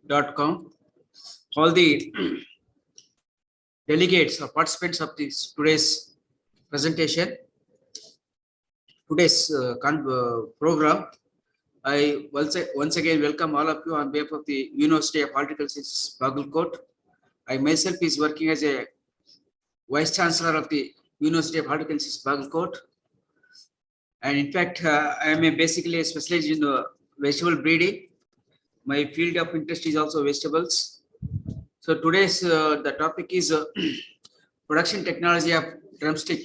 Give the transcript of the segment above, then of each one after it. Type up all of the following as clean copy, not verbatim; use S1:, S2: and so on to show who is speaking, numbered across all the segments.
S1: com. All the delegates or participants of this today's presentation, today's program. I once again welcome all of you on behalf of the University of Political Sciences, Bagalkot. I myself is working as a Vice Chancellor of the University of Political Sciences, Bagalkot. And in fact, I am basically specialized in vegetable breeding. My field of interest is also vegetables. So today's the topic is production technology of drumstick.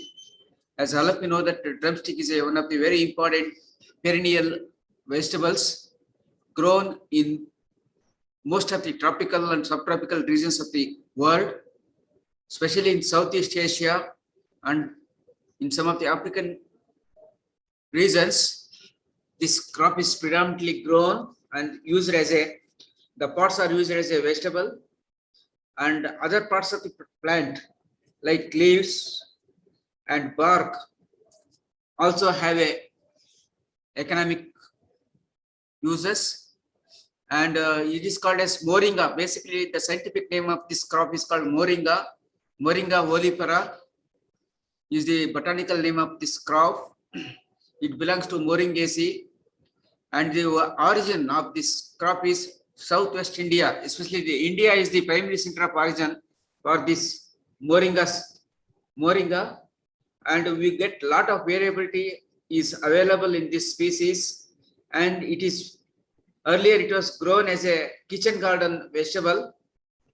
S1: As all of you know that drumstick is one of the very important perennial vegetables grown in most of the tropical and subtropical regions of the world, especially in Southeast Asia and in some of the African regions. This crop is predominantly grown and used as the pods are used as a vegetable, and other parts of the plant like leaves and bark also have economic uses, and it is called as moringa. Basically, the scientific name of this crop is called moringa. Moringa volipara is the botanical name of this crop. It belongs to Moringaceae, and the origin of this crop is Southwest India. Especially the India is the primary center of origin for this moringa, and we get a lot of variability is available in this species. And it is earlier it was grown as a kitchen garden vegetable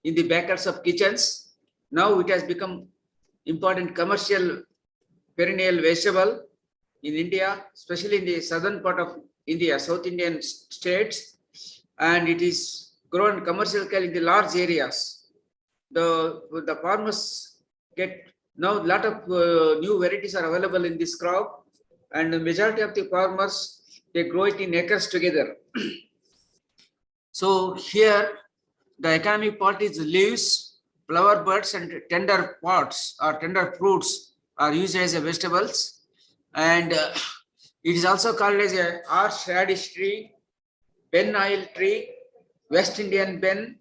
S1: in the backyards of kitchens. Now it has become important commercial perennial vegetable in India, especially in the southern part of India, South Indian states, and it is grown commercially in the large areas. The farmers get now a lot of new varieties are available in this crop, and the majority of the farmers, they grow it in acres together. So here the economic part is leaves, flower buds, and tender pods or tender fruits are used as vegetables. And it is also called as a horseradish tree, ben oil tree, West Indian ben.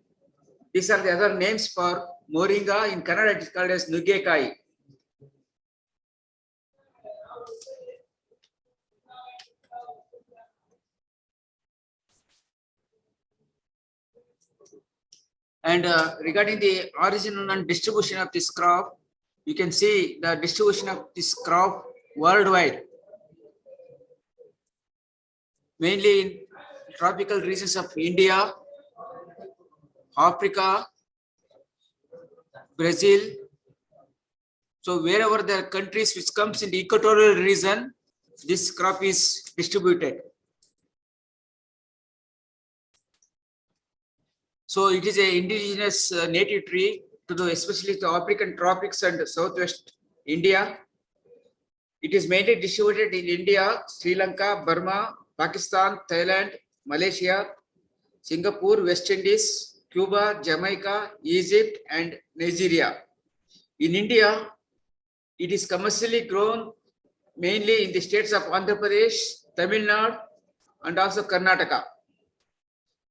S1: These are the other names for moringa. In Kannada, it is called as nugekai. And regarding the origin and distribution of this crop, you can see the distribution of this crop worldwide, mainly in tropical regions of India, Africa, Brazil. So wherever there are countries which comes in the equatorial region, this crop is distributed. So it is an indigenous native tree to the especially the African tropics and Southwest India. It is mainly distributed in India, Sri Lanka, Burma, Pakistan, Thailand, Malaysia, Singapore, West Indies, Cuba, Jamaica, Egypt, and Nigeria. In India, it is commercially grown mainly in the states of Andhra Pradesh, Tamil Nadu, and also Karnataka.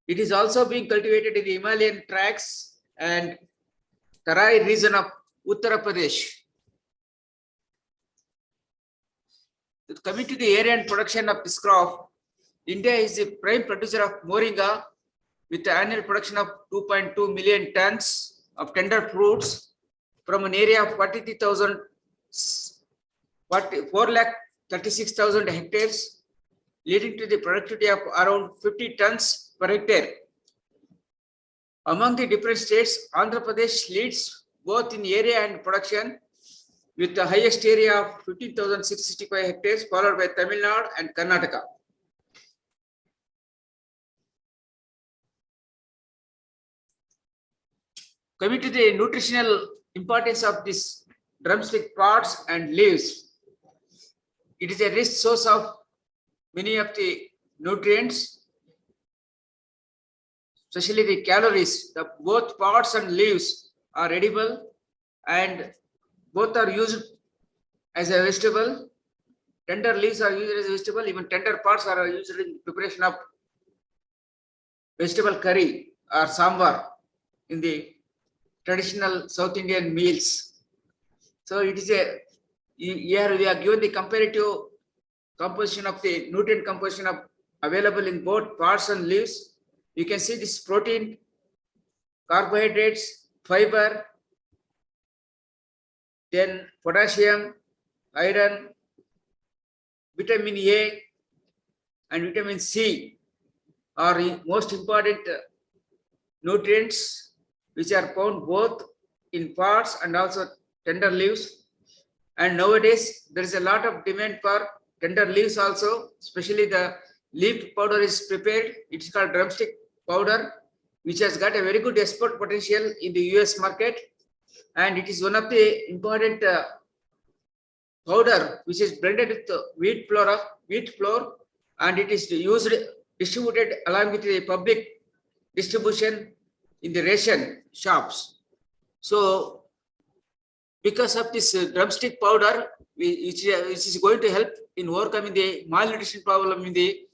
S1: It is also being cultivated in the Himalayan tracts and Tarai region of Uttar Pradesh. Coming to the area and production of this crop, India is the prime producer of moringa with an annual production of 2.2 million tons of tender fruits from an area of 436,000 hectares, leading to the productivity of around 50 tons per hectare. Among the different states, Andhra Pradesh leads both in area and production with the highest area of 15,665 hectares, followed by Tamil Nadu and Karnataka. Coming to the nutritional importance of this drumstick pods and leaves, it is a rich source of many of the nutrients, especially the calories. Both pods and leaves are edible, and both are used as a vegetable. Tender leaves are used as a vegetable. Even tender pods are used in preparation of vegetable curry or sambar in the traditional South Indian meals. So it is a, here we are given the comparative composition of the nutrient composition of available in both parts and leaves. You can see this protein, carbohydrates, fiber, then potassium, iron, vitamin A and vitamin C are most important nutrients which are found both in parts and also tender leaves. And nowadays there is a lot of demand for tender leaves also, especially the leaf powder is prepared. It's called drumstick powder, which has got a very good export potential in the US market. And it is one of the important powder which is blended with wheat flour, and it is used distributed along with the public distribution in the ration shops. So because of this drumstick powder, which is going to help in overcoming the malnutrition problem in the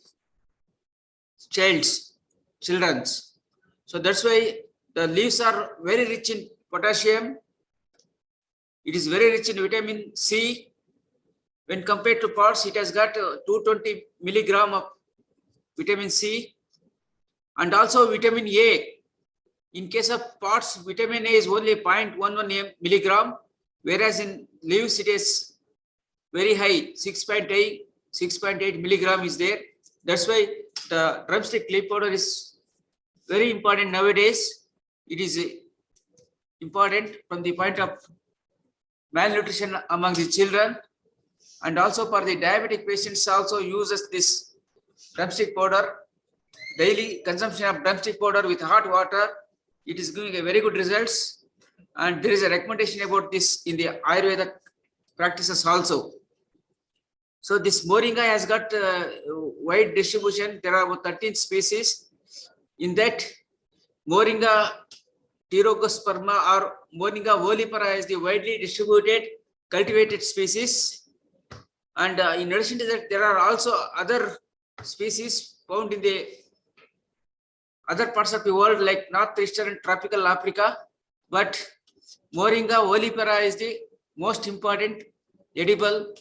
S1: children's. So that's why the leaves are very rich in potassium. It is very rich in vitamin C. When compared to parts, it has got 220 milligram of vitamin C and also vitamin A. In case of parts, vitamin A is only 0.11 milligram, whereas in leaves it is very high, 6.8 milligram is there. That's why the drumstick leaf powder is very important nowadays. It is important from the point of malnutrition among the children, and also for the diabetic patients also uses this drumstick powder. Daily consumption of drumstick powder with hot water, it is giving a very good results, and there is a recommendation about this in the Ayurveda practices also. So this moringa has got wide distribution. There are about 13 species. In that, moringa pterogosperma or moringa volipara is the widely distributed cultivated species. And in addition to that, there are also other species found in the other parts of the world like northeastern and tropical Africa. But moringa volipara is the most important edible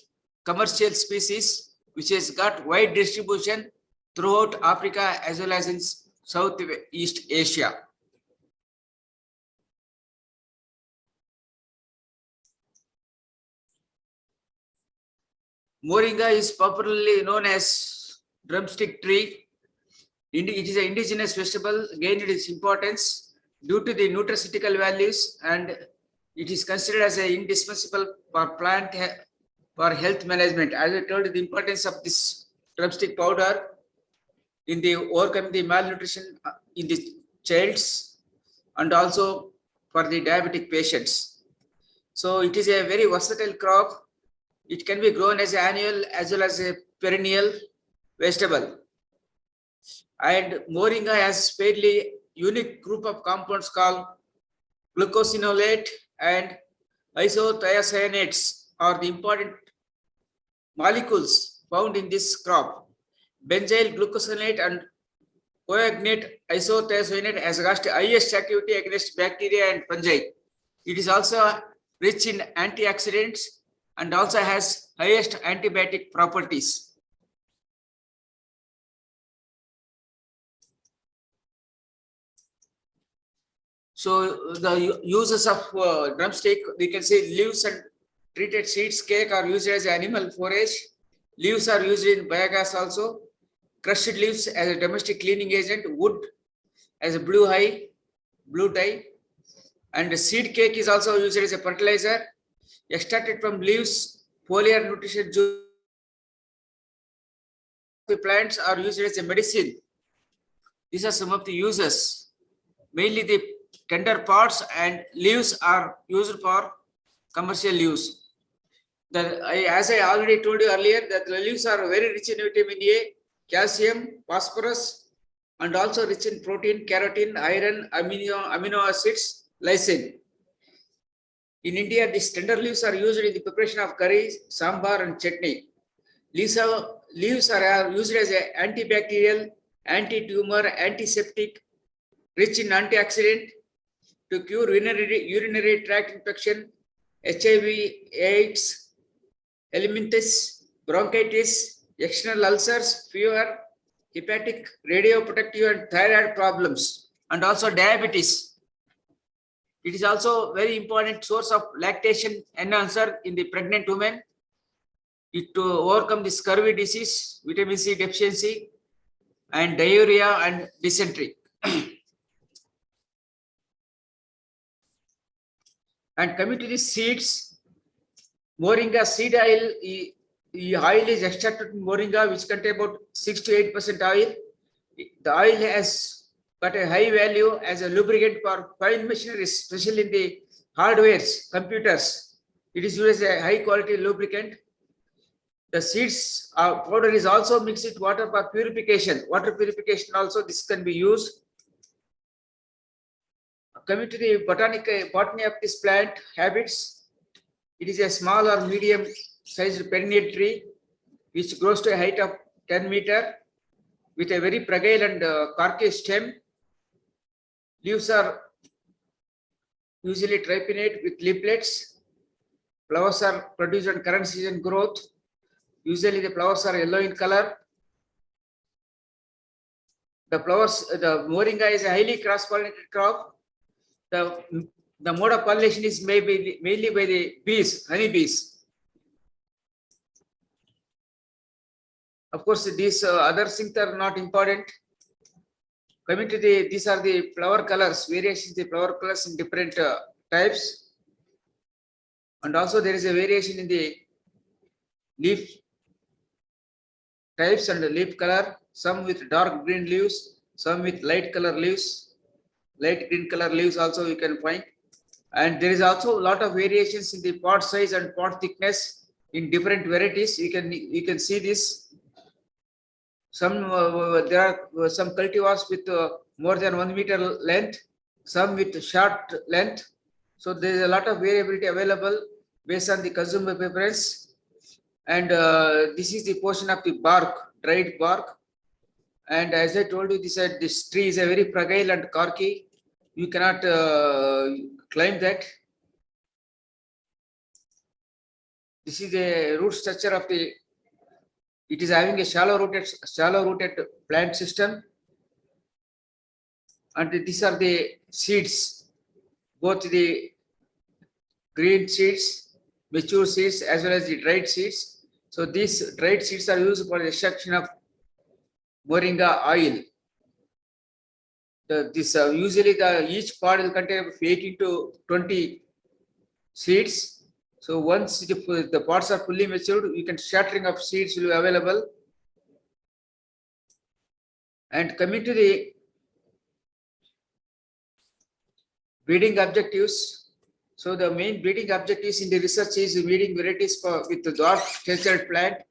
S1: commercial species which has got wide distribution throughout Africa as well as in Southeast Asia. Moringa is popularly known as drumstick tree. It is an indigenous vegetable, gained its importance due to the nutraceutical values, and it is considered as an indispensable for plant for health management. As I told you, the importance of this drumstick powder in the overcoming the malnutrition in the childs and also for the diabetic patients. So it is a very versatile crop. It can be grown as an annual as well as a perennial vegetable. And moringa has fairly unique group of compounds called glucosinolate and isothiocyanates are the important molecules found in this crop. Benzyl glucosinate and coagulant isothiocyanate has got the highest activity against bacteria and fungi. It is also rich in antioxidants and also has highest antibiotic properties. So the uses of drumstick, we can say leaves and treated seeds, cake are used as animal forage. Leaves are used in biogas also. Crushed leaves as a domestic cleaning agent. Wood as a blue dye. And the seed cake is also used as a fertilizer. Extracted from leaves, foliar nutrition juice the plants are used as a medicine. These are some of the uses. Mainly the tender parts and leaves are used for commercial use. As I already told you earlier, that the leaves are very rich in vitamin A, calcium, phosphorus, and also rich in protein, keratin, iron, amino acids, lysine. In India, these tender leaves are used in the preparation of curry, sambar, and chutney. Leaves are used as an antibacterial, anti-tumor, antiseptic, rich in antioxidant to cure urinary tract infection, HIV, AIDS, helminthes, bronchitis, external ulcers, fever, hepatic, radioprotective and thyroid problems, and also diabetes. It is also very important source of lactation enhancer in the pregnant women. It to overcome the scurvy disease, vitamin C deficiency, and diarrhea and dysentery. And coming to the seeds, moringa seed oil, the oil is extracted from moringa, which contain about 6 to 8% oil. The oil has got a high value as a lubricant for fine machinery, especially in the hardwares, computers. It is used as a high quality lubricant. The seeds powder is also mixed with water for purification. Water purification also this can be used. Coming to the botany of this plant habits, it is a small or medium sized perennial tree which grows to a height of 10 meters with a very fragile and corky stem. Leaves are usually tripinnate with leaflets. Flowers are produced on current season growth. Usually the flowers are yellow in color. The moringa is a highly cross-pollinated crop. The mode of pollination is mainly by the bees, honey bees. Of course, these other things are not important. Coming to these are the flower colors, variations in the flower colors in different types. And also there is a variation in the leaf types and the leaf color, some with dark green leaves, some with light color leaves, light green color leaves also you can find. And there is also a lot of variations in the pod size and pod thickness in different varieties. You can see this. Some there are some cultivars with more than 1 meter length, some with short length. So there is a lot of variability available based on the consumer preference. And this is the portion of the bark, dried bark. And as I told you, this tree is a very fragile and corky. You cannot climb that. This is the root structure of the. It is having a shallow rooted plant system. And these are the seeds, both the green seeds, mature seeds, as well as the dried seeds. So these dried seeds are used for the extraction of moringa oil. Usually each pod will contain 18 to 20 seeds. So once the pods are fully matured, you can shattering of seeds will be available. And coming to the breeding objectives. So the main breeding objectives in the research is breeding varieties with the dwarf structured plant,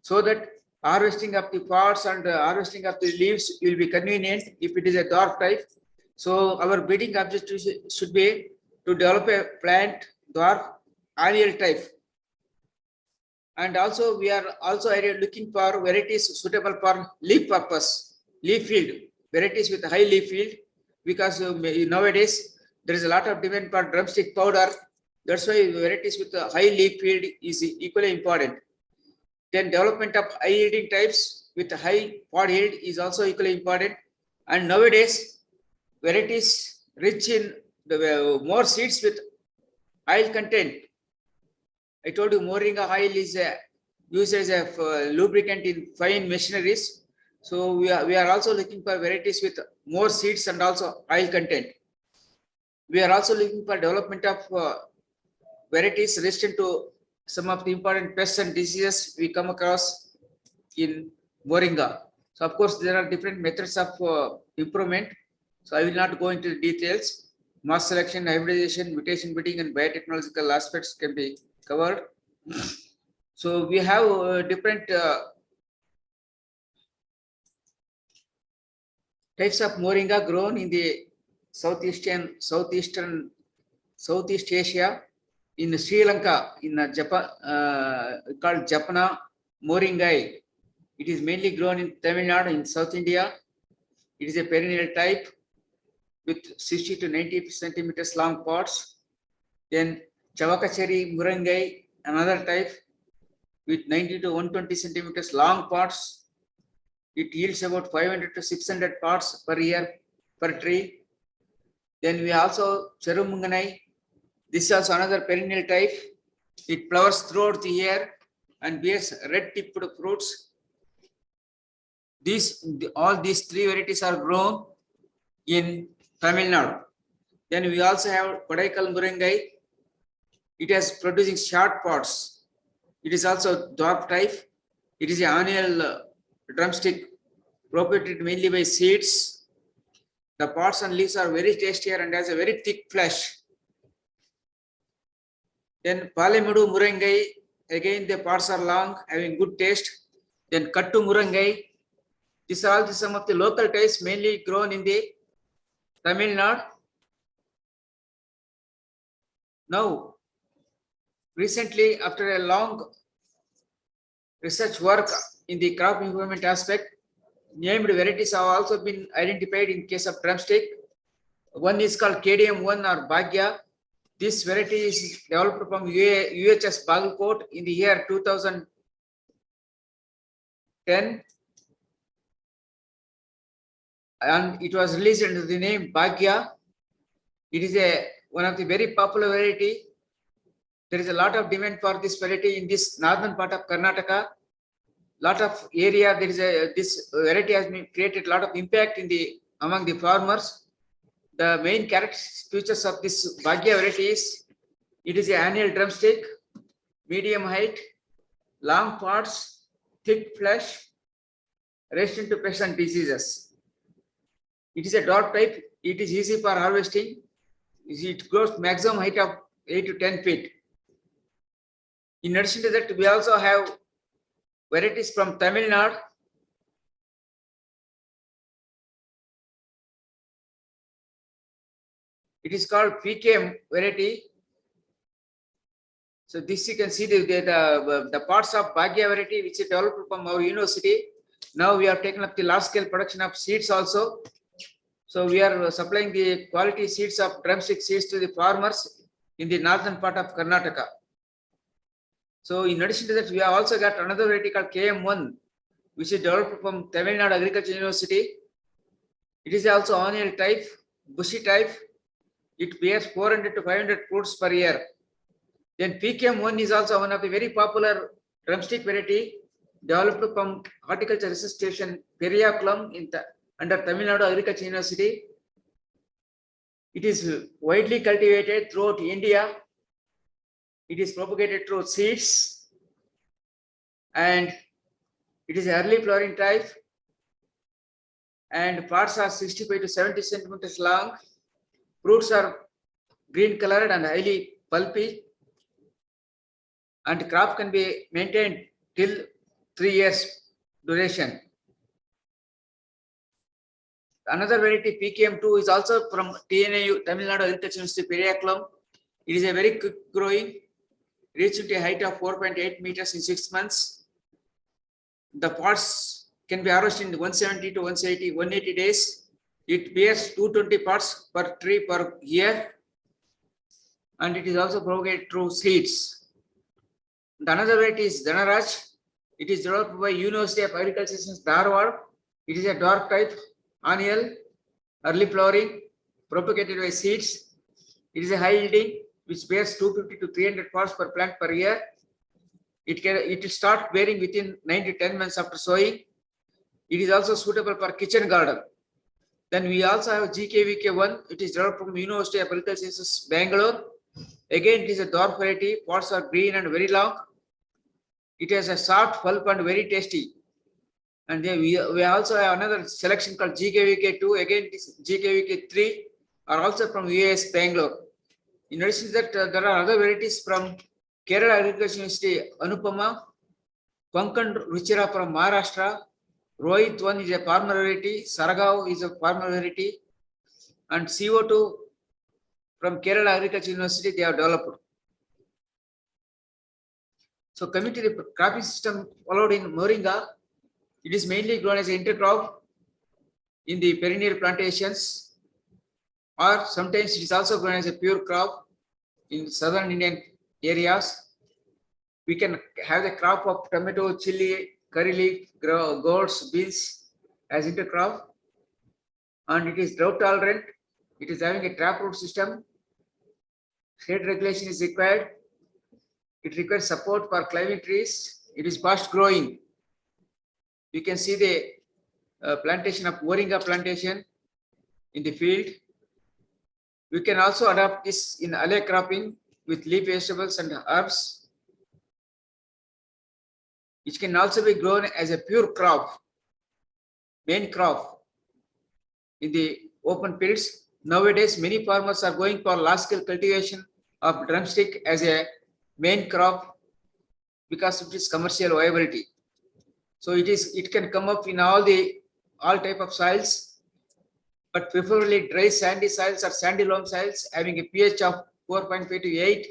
S1: so that harvesting of the pods and harvesting of the leaves will be convenient if it is a dwarf type. So our breeding objective should be to develop a plant dwarf annual type. And also we are also looking for varieties suitable for leaf purpose, leaf field, varieties with high leaf field, because nowadays there is a lot of demand for drumstick powder. That's why varieties with a high leaf field is equally important. Then development of high yielding types with high pod yield is also equally important. And nowadays varieties rich in the more seeds with oil content. I told you moringa oil is used as a lubricant in fine machineries. So we are also looking for varieties with more seeds and also oil content. We are also looking for development of varieties resistant to some of the important pests and diseases we come across in moringa. So of course there are different methods of improvement. So I will not go into details. Mass selection, hybridization, mutation breeding, and biotechnological aspects can be covered. So we have different types of moringa grown in the Southeast Asia, in Sri Lanka, in Japan, called Japana moringai. It is mainly grown in Tamil Nadu in South India. It is a perennial type. with 60 to 90 centimeters long pods. Then Chavakachari Murangai, another type with 90 to 120 centimeters long pods. It yields about 500 to 600 pods per year per tree. Then we also Cherumunganai. This is also another perennial type. It flowers throughout the year and bears red-tipped fruits. All these three varieties are grown in Tamil Nadu. Then we also have Kodaikal Murangai. It is producing short pods. It is also dwarf type. It is an annual drumstick propagated mainly by seeds. The pods and leaves are very tastier and has a very thick flesh. Then Palemudu Murangai, again the pods are long, having good taste. Then Kattu Murangai. These are some of the local types mainly grown in the Tamil Nadu. Now, recently, after a long research work in the crop improvement aspect, named varieties have also been identified in case of drumstick. One is called KDM1 or Bhagya. This variety is developed from UHS Bagalkot in the year 2010. And it was released under the name Bhagya. It is one of the very popular variety. There is a lot of demand for this variety in this northern part of Karnataka. Lot of area there is this variety has been created a lot of impact among the farmers. The main characteristics features of this Bhagya variety is it is an annual drumstick, medium height, long pods, thick flesh, resistant to pests and diseases. It is a dwarf type. It is easy for harvesting. It grows maximum height of 8 to 10 feet. In addition to that, we also have varieties from Tamil Nadu. It is called PKM variety. So this you can see the parts of Bhagya variety which is developed from our university. Now we have taken up the large scale production of seeds also. So we are supplying the quality seeds of drumstick seeds to the farmers in the northern part of Karnataka. So in addition to that, we have also got another variety called KM1, which is developed from Tamil Nadu Agriculture University. It is also annual type, bushy type. It bears 400 to 500 fruits per year. Then PKM1 is also one of the very popular drumstick variety developed from Horticulture Research Station Periyakulam under Tamil Nadu Agriculture University. It is widely cultivated throughout India. It is propagated through seeds and it is early flowering type and parts are 65 to 70 centimeters long. Fruits are green colored and highly pulpy and crop can be maintained till 3 years duration. Another variety PKM2 is also from TNAU, Tamil Nadu Agriculture University, Periyakulam. It is a very quick growing, reaching a height of 4.8 meters in 6 months. The pods can be harvested in 170 to 180 days. It bears 220 pods per tree per year. And it is also propagated through seeds. The another variety is Dhanaraj. It is developed by University of Agriculture in Dharwad. It is a dwarf type, annual, early flowering, propagated by seeds. It is a high yielding, which bears 250 to 300 pods per plant per year. It will start bearing within 9 to 10 months after sowing. It is also suitable for kitchen garden. Then we also have GKVK1. It is developed from University of Agriculture, Bangalore. Again, it is a dwarf variety. Pods are green and very long. It has a soft pulp and very tasty. And then we also have another selection called GKVK2. Again, this GKVK3 are also from US Bangalore. In addition to that, there are other varieties from Kerala Agriculture University, Anupama, Konkan Ruchira from Maharashtra, Rohit 1 is a farmer variety, Saragav is a farmer variety, and CO2 from Kerala Agriculture University they have developed. So coming to the cropping system followed in Moringa, it is mainly grown as an intercrop in the perennial plantations. or sometimes it is also grown as a pure crop in southern Indian areas. We can have the crop of tomato, chili, curry leaf, gourds, beans as intercrop, and it is drought tolerant. It is having a trap root system. Shade regulation is required. It requires support for climbing trees. It is fast growing. You can see the plantation of moringa plantation in the field. We can also adopt this in alley cropping with leaf vegetables and herbs. It can also be grown as a pure crop, main crop in the open fields. Nowadays, many farmers are going for large scale cultivation of drumstick as a main crop because of its commercial viability. So it can come up in all type of soils, but preferably dry sandy soils or sandy loam soils having a pH of 4.5 to 8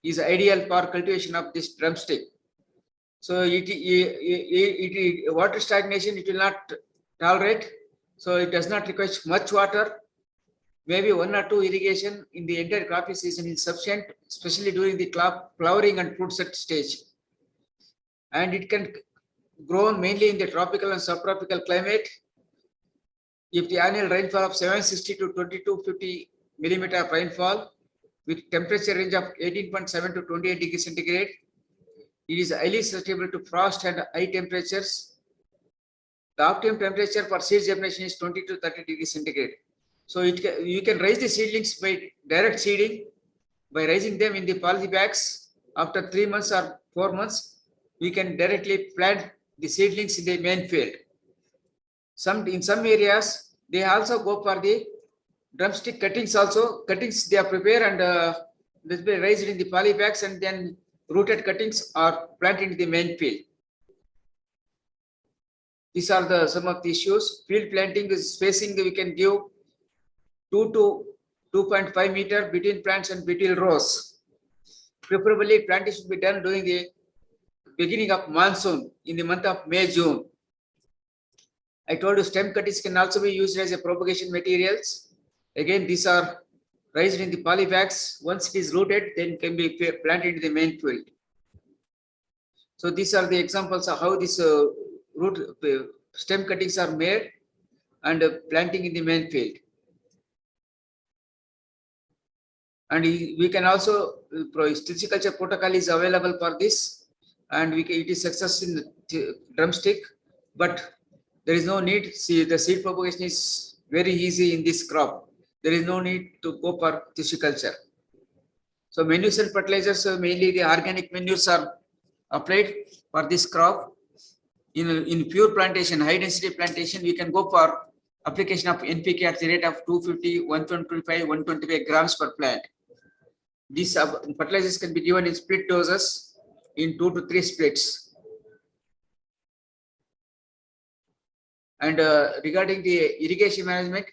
S1: is ideal for cultivation of this drumstick. So water stagnation it will not tolerate. So it does not require much water. Maybe 1 or 2 irrigation in the entire cropping season is sufficient, especially during the flowering and fruit set stage. And it can grow mainly in the tropical and subtropical climate. If the annual rainfall of 760 to 2250 millimeter of rainfall with temperature range of 18.7 to 28 degrees centigrade, it is highly susceptible to frost and high temperatures. The optimum temperature for seed germination is 20 to 30 degrees centigrade. So you can raise the seedlings by direct seeding, by raising them in the poly bags. After 3 months or 4 months, we can directly plant the seedlings in the main field. In some areas, they also go for the drumstick cuttings also. Cuttings they are prepared and this be raised in the poly bags and then rooted cuttings are planted in the main field. These are some of the issues. Field planting is spacing we can give 2 to 2.5 meter between plants and between rows. Preferably planting should be done during the beginning of monsoon in the month of May, June. I told you stem cuttings can also be used as a propagation materials. Again, these are raised in the poly bags. Once it is rooted, then can be planted in the main field. So these are the examples of how this stem cuttings are made and planting in the main field. And we can also stiticulture protocol is available for this, and it is success in drumstick, but there is no need. See, the seed propagation is very easy in this crop. There is no need to go for tissue-culture. So manures and fertilizers, mainly the organic manures are applied for this crop. In pure plantation, high density plantation, we can go for application of NPK at the rate of 250, 125, 125 grams per plant. These fertilizers can be given in split doses in 2 to 3 splits. And regarding the irrigation management,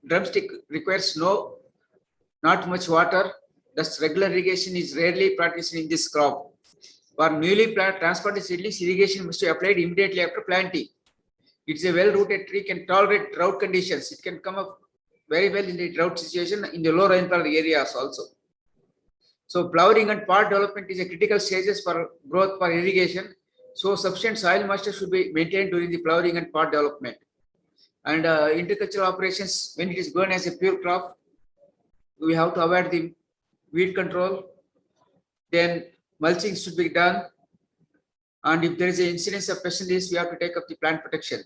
S1: drumstick requires not much water. Thus, regular irrigation is rarely practiced in this crop. For newly transplanted seedlings, irrigation must be applied immediately after planting. It's a well-rooted tree, can tolerate drought conditions. It can come up very well in the drought situation in the low rainfall areas also. So flowering and pod development is a critical stages for growth for irrigation. So sufficient soil moisture should be maintained during the flowering and pod development. And intercultural operations, when it is grown as a pure crop, we have to avoid the weed control. Then mulching should be done. And if there is an incidence of pest disease, we have to take up the plant protection.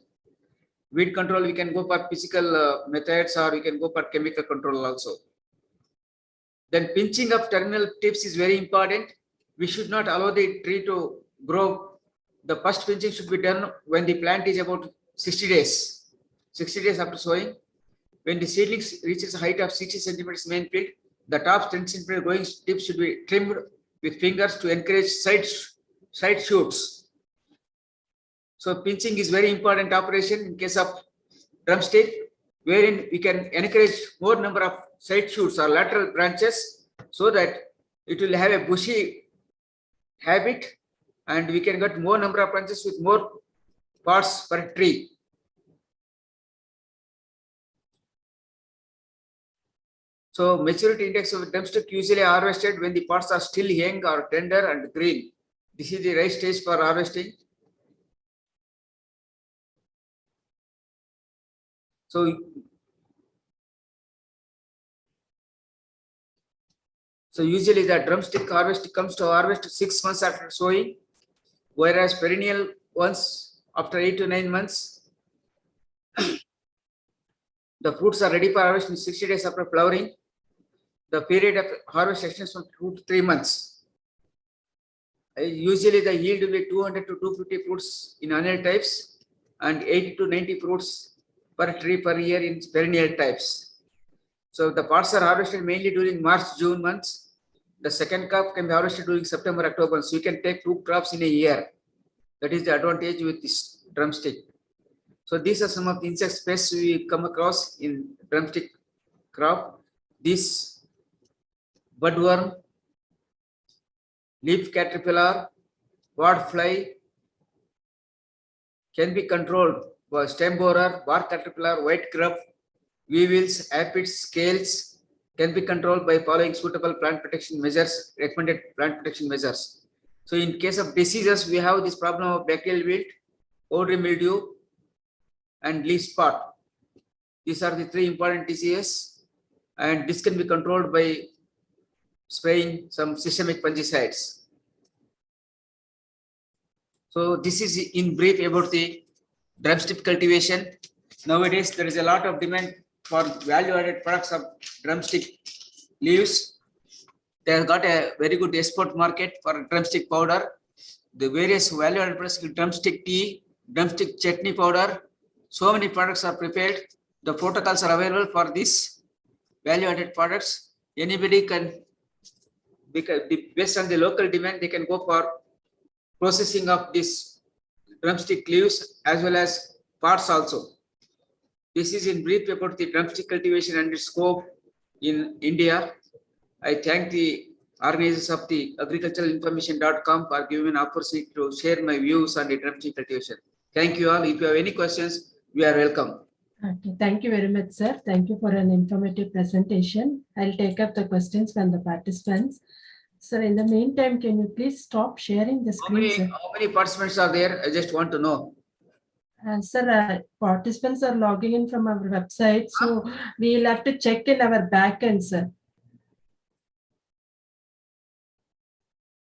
S1: Weed control, we can go for physical methods or we can go for chemical control also. Then pinching of terminal tips is very important. We should not allow the tree to grow. The first pinching should be done when the plant is about 60 days. 60 days after sowing. When the seedlings reaches a height of 60 centimeters main field, the top 10 centimeter growing tips should be trimmed with fingers to encourage side shoots. So pinching is very important operation in case of drumstick, wherein we can encourage more number of side shoots or lateral branches so that it will have a bushy habit and we can get more number of branches with more parts per tree. So maturity index of drumstick usually harvested when the pods are still young or tender and green. This is the right stage for harvesting. So usually the drumstick harvest comes to harvest 6 months after sowing, whereas perennial ones after 8 to 9 months. The fruits are ready for harvest in 60 days after flowering. The period of harvest extends from 2 to 3 months. Usually the yield will be 200 to 250 fruits in annual types and 80 to 90 fruits per tree per year in perennial types. So the pods are harvested mainly during March, June months. The second crop can be harvested during September, October. So you can take 2 crops in a year. That is the advantage with this drumstick. So these are some of the insect pests we come across in drumstick crop. This budworm, leaf caterpillar, wart fly can be controlled by stem borer, bark caterpillar, white grub, weevils, aphids, scales can be controlled by following suitable plant protection measures, recommended plant protection measures. So in case of diseases, we have this problem of bacterial wilt, powdery mildew, and leaf spot. These are the 3 important diseases, and this can be controlled by spraying some systemic fungicides. So this is in brief about the drumstick cultivation. Nowadays, there is a lot of demand for value-added products of drumstick leaves. They have got a very good export market for drumstick powder. The various value-added products, drumstick tea, drumstick chutney powder. So many products are prepared. The protocols are available for these value-added products. Anybody can, based on the local demand, they can go for processing of this drumstick leaves as well as parts also. This is in brief about the drumstick cultivation and its scope in India. I thank the organizers of the agriculturalinformation.com for giving an opportunity to share my views on the drumstick cultivation. Thank you all. If you have any questions, we are welcome.
S2: Okay, thank you very much, sir. Thank you for an informative presentation. I'll take up the questions from the participants. Sir, in the meantime, can you please stop sharing the screen?
S1: How many participants are there? I just want to know.
S2: Sir, participants are logging in from our website, so we'll have to check in our backend, sir.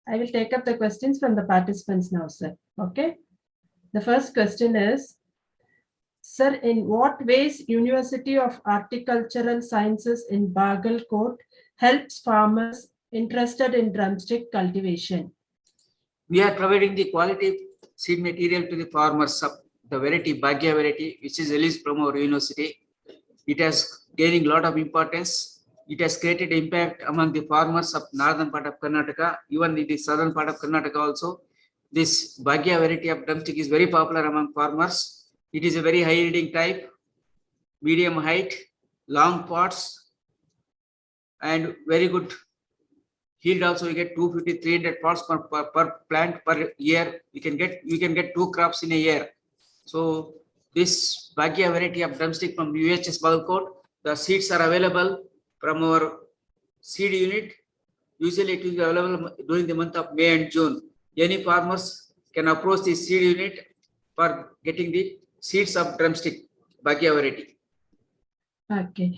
S2: I will take up the questions from the participants now, sir. Okay. The first question is, sir, in what ways University of Horticultural Sciences in Bagalkot helps farmers interested in drumstick cultivation?
S1: We are providing the quality seed material to the farmers of the variety Bhagya variety, which is released from our university. It has gaining a lot of importance. It has created impact among the farmers of northern part of Karnataka, even in the southern part of Karnataka also. This Bhagya variety of drumstick is very popular among farmers. It is a very high yielding type, medium height, long pods, and very good yield also. We get 250-300 pods per plant per year. We can get 2 crops in a year. So this Bhagya variety of drumstick from UHS Bagalkot, the seeds are available from our seed unit. Usually it will be available during the month of May and June. Any farmers can approach the seed unit for getting the seeds of drumstick Bhagya variety.
S2: Okay.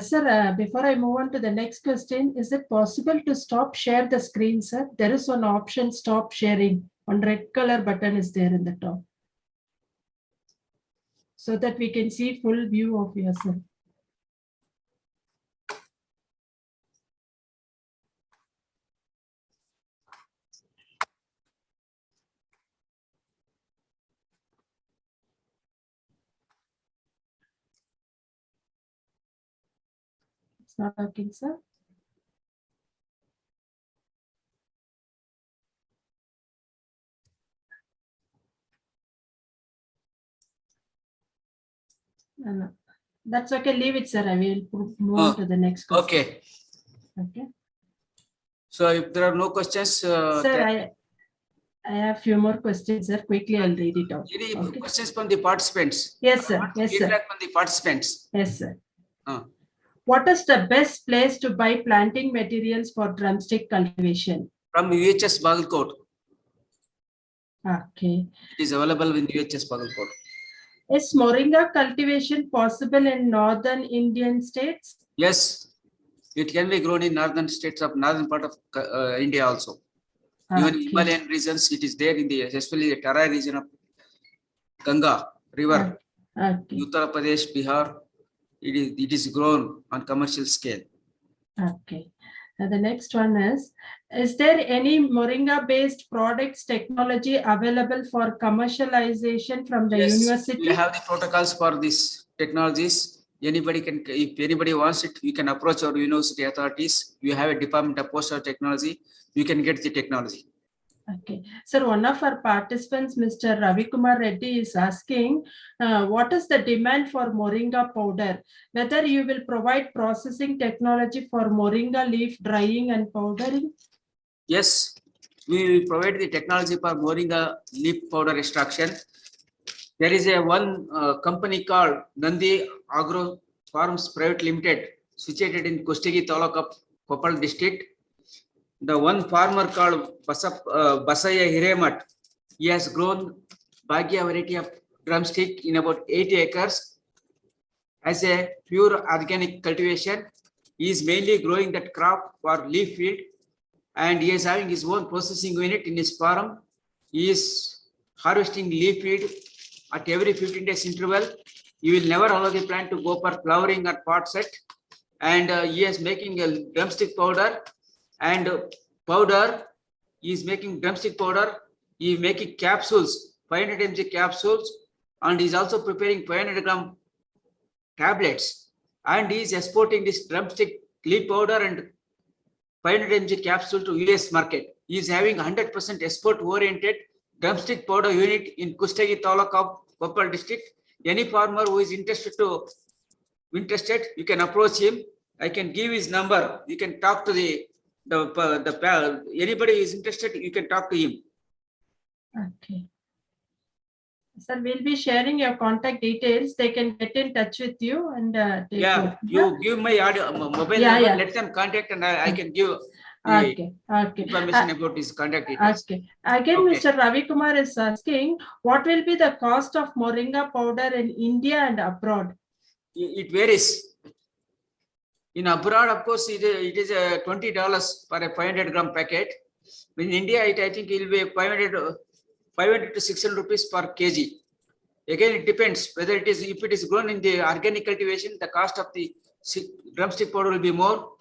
S2: Sir, before I move on to the next question, is it possible to share the screen, sir? There is one option, stop sharing. One red color button is there in the top, so that we can see full view of yourself. It's not working, sir. No. That's okay. Leave it, sir. I will move on to the next question.
S1: Okay.
S2: Okay.
S1: So if there are no questions,
S2: sir, I have few more questions, sir. Quickly, I'll read it out.
S1: Any questions from the participants?
S2: Yes, sir. Yes, sir.
S1: Feedback from the participants.
S2: Yes, sir. What is the best place to buy planting materials for drumstick cultivation?
S1: From UHS Bagalkot.
S2: Okay.
S1: It is available in UHS Bagalkot.
S2: Is moringa cultivation possible in northern Indian states?
S1: Yes, it can be grown in northern states of northern part of India also. Even
S2: Okay.
S1: Himalayan regions, it is there in the especially the Tarai region of Ganga River,
S2: Okay.
S1: Uttar Pradesh, Bihar. It is grown on commercial scale.
S2: Okay. Now the next one is there any moringa-based products technology available for commercialization from the
S1: Yes,
S2: university?
S1: we have the protocols for these technologies. Anybody can, if anybody wants it, you can approach our university authorities. We have a department of postal technology. You can get the technology.
S2: Okay. Sir, one of our participants, Mr. Ravi Kumar Reddy, is asking, what is the demand for moringa powder? Whether you will provide processing technology for moringa leaf drying and powdering?
S1: Yes, we will provide the technology for moringa leaf powder extraction. There is a one company called Nandi Agro Farms Private Limited, situated in Kustagi Taluk of Koppal district. The one farmer called Basaya Hiremat, he has grown Bhagya variety of drumstick in about 80 acres as a pure organic cultivation. He is mainly growing that crop for leaf field, and he is having his own processing unit in his farm. He is harvesting leaf field at every 15 days interval. You will never allow the plant to go for flowering or pot set. And he is making a drumstick powder and powder. He is making drumstick powder. He is making capsules, 500 mg capsules, and he is also preparing 500 gram tablets. And he is exporting this drumstick leaf powder and 500 mg capsule to US market. He is having 100% export oriented drumstick powder unit in Kustagi Taluk of Koppal district. Any farmer who is interested, you can approach him. I can give his number. You can talk to anybody who is interested, you can talk to him.
S2: Okay. Sir, we'll be sharing your contact details. They can get in touch with you and take
S1: Yeah,
S2: your,
S1: you give my mobile
S2: Yeah,
S1: number,
S2: yeah.
S1: let them contact, and I can give the
S2: Okay. Okay.
S1: information about his contact details.
S2: Okay. Again,
S1: Okay.
S2: Mr. Ravi Kumar is asking, what will be the cost of moringa powder in India and abroad?
S1: It varies. In abroad, of course, it is $20 for a 500 gram packet. In India, I think it will be 500 to 600 rupees per kg. Again, it depends whether if it is grown in the organic cultivation, the cost of the drumstick powder will be more.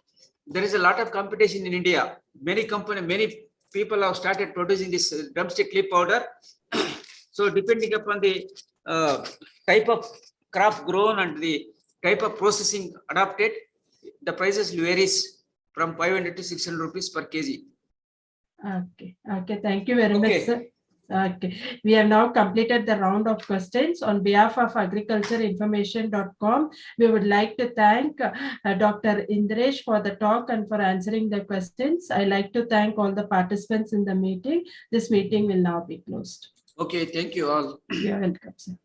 S1: There is a lot of competition in India. Many people have started producing this drumstick leaf powder. So depending upon the type of crop grown and the type of processing adopted, the prices varies from 500 to 600 rupees per kg.
S2: Okay. Okay. Thank you very much,
S1: Okay.
S2: sir. Okay. We have now completed the round of questions. On behalf of agricultureinformation.com, we would like to thank Dr. Indiresh for the talk and for answering the questions. I like to thank all the participants in the meeting. This meeting will now be closed.
S1: Okay, thank you all.
S2: You're welcome, sir.